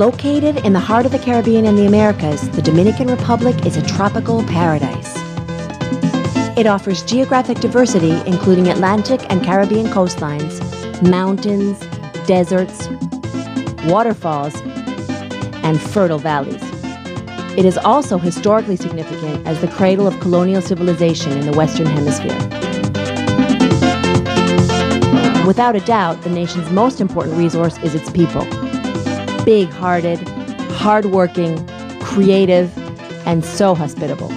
Located in the heart of the Caribbean and the Americas, the Dominican Republic is a tropical paradise. It offers geographic diversity, including Atlantic and Caribbean coastlines, mountains, deserts, waterfalls, and fertile valleys. It is also historically significant as the cradle of colonial civilization in the Western Hemisphere. Without a doubt, the nation's most important resource is its people. Big-hearted, hard-working, creative, and so hospitable.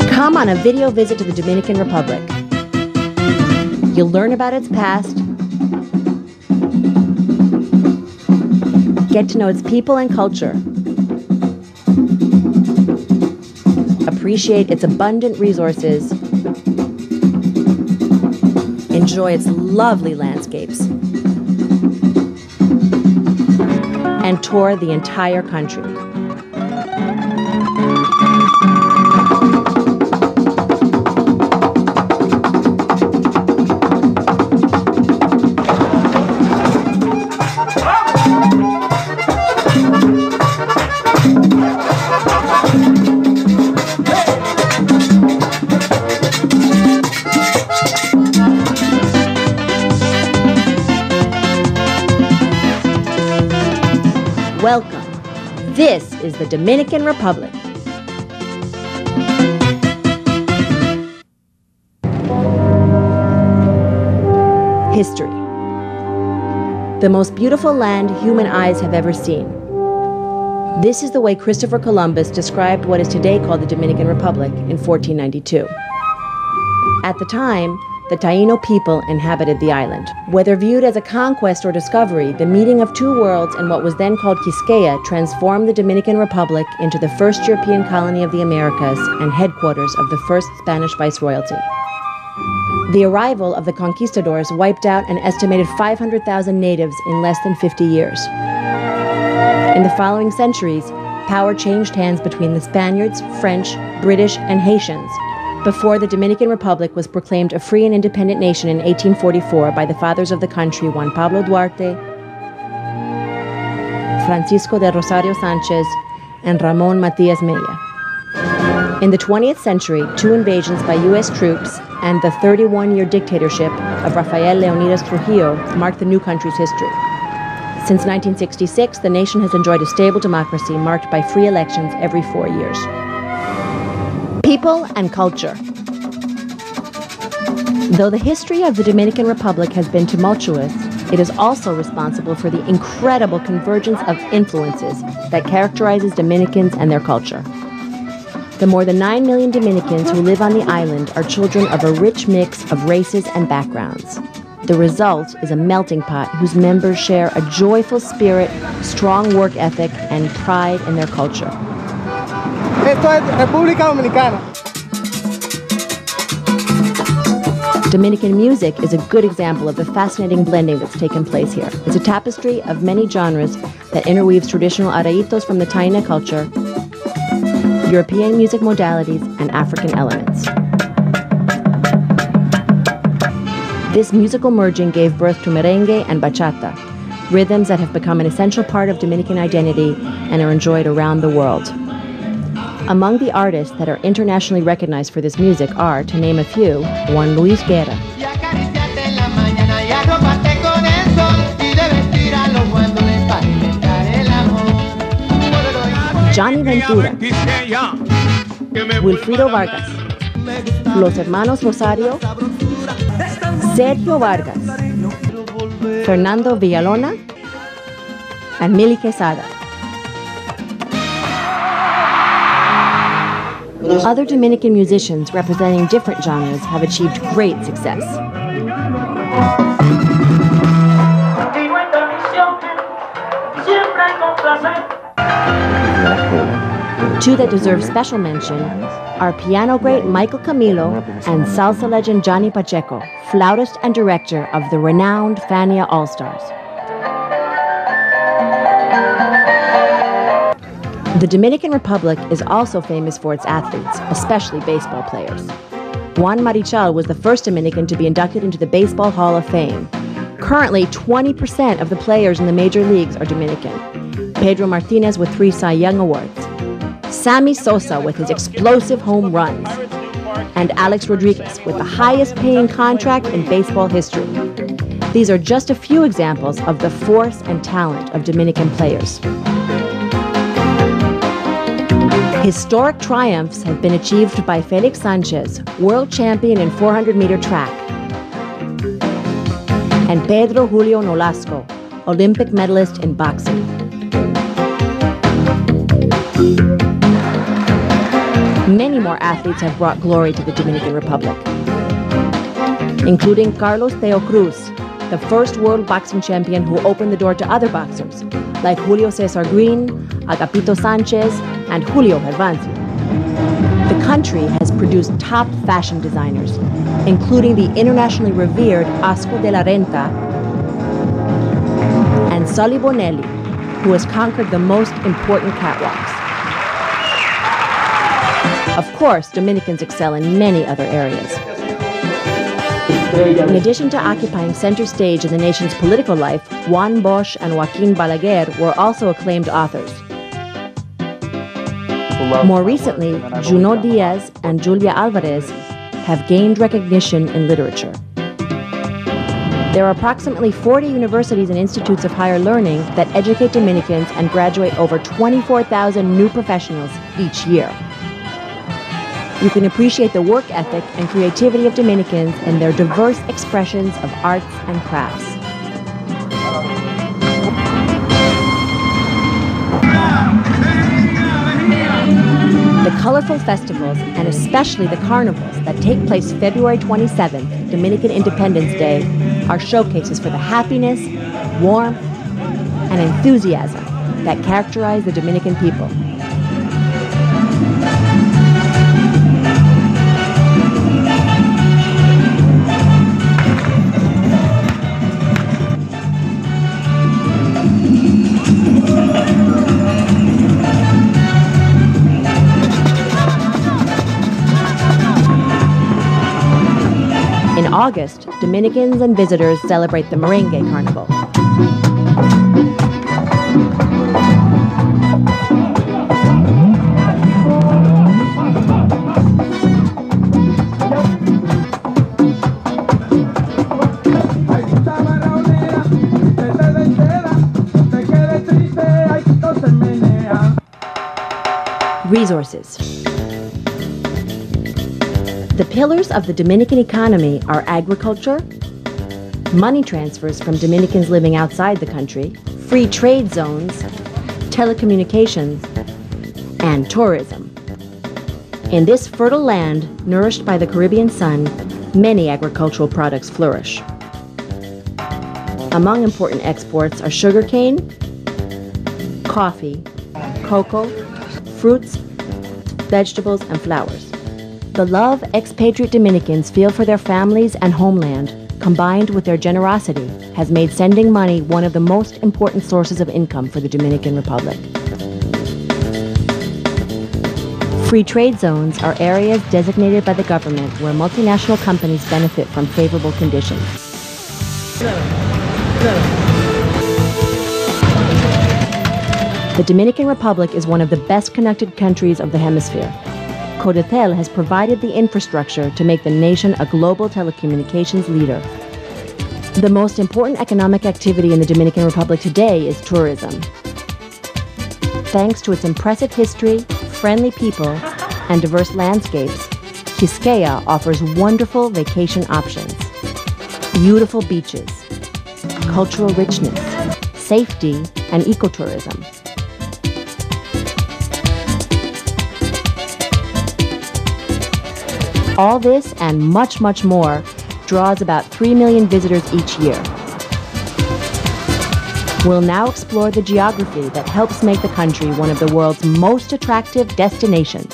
Come on a video visit to the Dominican Republic. You'll learn about its past, get to know its people and culture, appreciate its abundant resources, enjoy its lovely landscapes, and tour the entire country. Welcome. This is the Dominican Republic. History. The most beautiful land human eyes have ever seen. This is the way Christopher Columbus described what is today called the Dominican Republic in 1492. At the time, the Taíno people inhabited the island. Whether viewed as a conquest or discovery, the meeting of two worlds in what was then called Quisqueya transformed the Dominican Republic into the first European colony of the Americas and headquarters of the first Spanish viceroyalty. The arrival of the conquistadors wiped out an estimated 500,000 natives in less than 50 years. In the following centuries, power changed hands between the Spaniards, French, British, and Haitians, before the Dominican Republic was proclaimed a free and independent nation in 1844 by the fathers of the country Juan Pablo Duarte, Francisco de Rosario Sanchez, and Ramon Matias Mella. In the 20th century, two invasions by U.S. troops and the 31-year dictatorship of Rafael Leonidas Trujillo marked the new country's history. Since 1966, the nation has enjoyed a stable democracy marked by free elections every 4 years. People and culture. Though the history of the Dominican Republic has been tumultuous, it is also responsible for the incredible convergence of influences that characterizes Dominicans and their culture. The more than 9 million Dominicans who live on the island are children of a rich mix of races and backgrounds. The result is a melting pot whose members share a joyful spirit, strong work ethic, and pride in their culture. Esto es República Dominicana. Dominican music is a good example of the fascinating blending that's taken place here. It's a tapestry of many genres that interweaves traditional arraitos from the Taíno culture, European music modalities, and African elements. This musical merging gave birth to merengue and bachata, rhythms that have become an essential part of Dominican identity and are enjoyed around the world. Among the artists that are internationally recognized for this music are, to name a few, Juan Luis Guerra, Johnny Ventura, Wilfrido Vargas, Los Hermanos Rosario, Sergio Vargas, Fernando Villalona, and Milly Quesada. Other Dominican musicians representing different genres have achieved great success. Two that deserve special mention are piano great Michael Camilo and salsa legend Johnny Pacheco, flautist and director of the renowned Fania All-Stars. The Dominican Republic is also famous for its athletes, especially baseball players. Juan Marichal was the first Dominican to be inducted into the Baseball Hall of Fame. Currently, 20% of the players in the major leagues are Dominican. Pedro Martinez with 3 Cy Young Awards, Sammy Sosa with his explosive home runs, and Alex Rodriguez with the highest paying contract in baseball history. These are just a few examples of the force and talent of Dominican players. Historic triumphs have been achieved by Felix Sanchez, world champion in 400-meter track, and Pedro Julio Nolasco, Olympic medalist in boxing. Many more athletes have brought glory to the Dominican Republic, including Carlos Teo Cruz, the first world boxing champion who opened the door to other boxers, like Julio Cesar Green, Agapito Sanchez, and Julio Gervasio. The country has produced top fashion designers, including the internationally revered Oscar de la Renta and Sully Bonelli, who has conquered the most important catwalks. Of course, Dominicans excel in many other areas. In addition to occupying center stage in the nation's political life, Juan Bosch and Joaquin Balaguer were also acclaimed authors. More recently, Junot Diaz and Julia Alvarez have gained recognition in literature. There are approximately 40 universities and institutes of higher learning that educate Dominicans and graduate over 24,000 new professionals each year. You can appreciate the work ethic and creativity of Dominicans and their diverse expressions of arts and crafts. The colorful festivals, and especially the carnivals that take place February 27th, Dominican Independence Day, are showcases for the happiness, warmth, and enthusiasm that characterize the Dominican people. In August, Dominicans and visitors celebrate the Merengue Carnival. Resources. The pillars of the Dominican economy are agriculture, money transfers from Dominicans living outside the country, free trade zones, telecommunications, and tourism. In this fertile land, nourished by the Caribbean sun, many agricultural products flourish. Among important exports are sugarcane, coffee, cocoa, fruits, vegetables, and flowers. The love expatriate Dominicans feel for their families and homeland, combined with their generosity, has made sending money one of the most important sources of income for the Dominican Republic. Free trade zones are areas designated by the government where multinational companies benefit from favorable conditions. The Dominican Republic is one of the best connected countries of the hemisphere. Codetel has provided the infrastructure to make the nation a global telecommunications leader. The most important economic activity in the Dominican Republic today is tourism. Thanks to its impressive history, friendly people, and diverse landscapes, Quisqueya offers wonderful vacation options, beautiful beaches, cultural richness, safety, and ecotourism. All this and much, much more draws about 3 million visitors each year. We'll now explore the geography that helps make the country one of the world's most attractive destinations.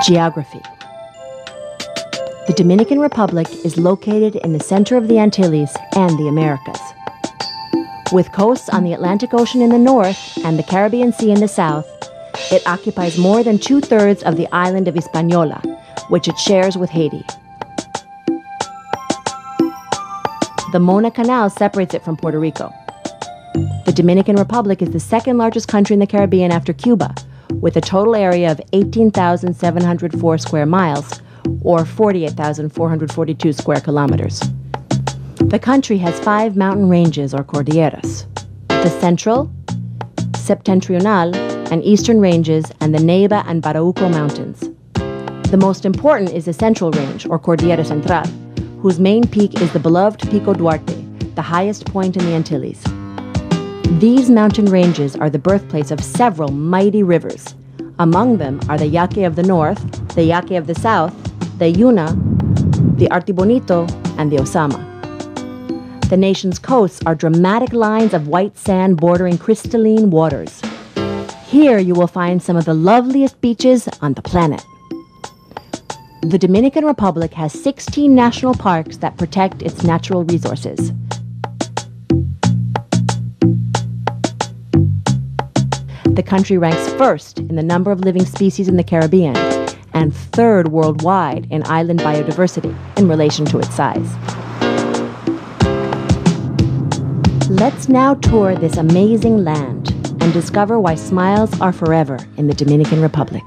Geography. The Dominican Republic is located in the center of the Antilles and the Americas. With coasts on the Atlantic Ocean in the north and the Caribbean Sea in the south, it occupies more than 2/3 of the island of Hispaniola, which it shares with Haiti. The Mona Canal separates it from Puerto Rico. The Dominican Republic is the second largest country in the Caribbean after Cuba, with a total area of 18,704 square miles, or 48,442 square kilometers. The country has 5 mountain ranges, or cordilleras: the Central, Septentrional, and Eastern Ranges, and the Neiva and Barauco Mountains. The most important is the Central Range, or Cordillera Central, whose main peak is the beloved Pico Duarte, the highest point in the Antilles. These mountain ranges are the birthplace of several mighty rivers. Among them are the Yaqui of the north, the Yaqui of the south, the Yuna, the Artibonito, and the Osama. The nation's coasts are dramatic lines of white sand bordering crystalline waters. Here you will find some of the loveliest beaches on the planet. The Dominican Republic has 16 national parks that protect its natural resources. The country ranks first in the number of living species in the Caribbean and third worldwide in island biodiversity in relation to its size. Let's now tour this amazing land and discover why smiles are forever in the Dominican Republic.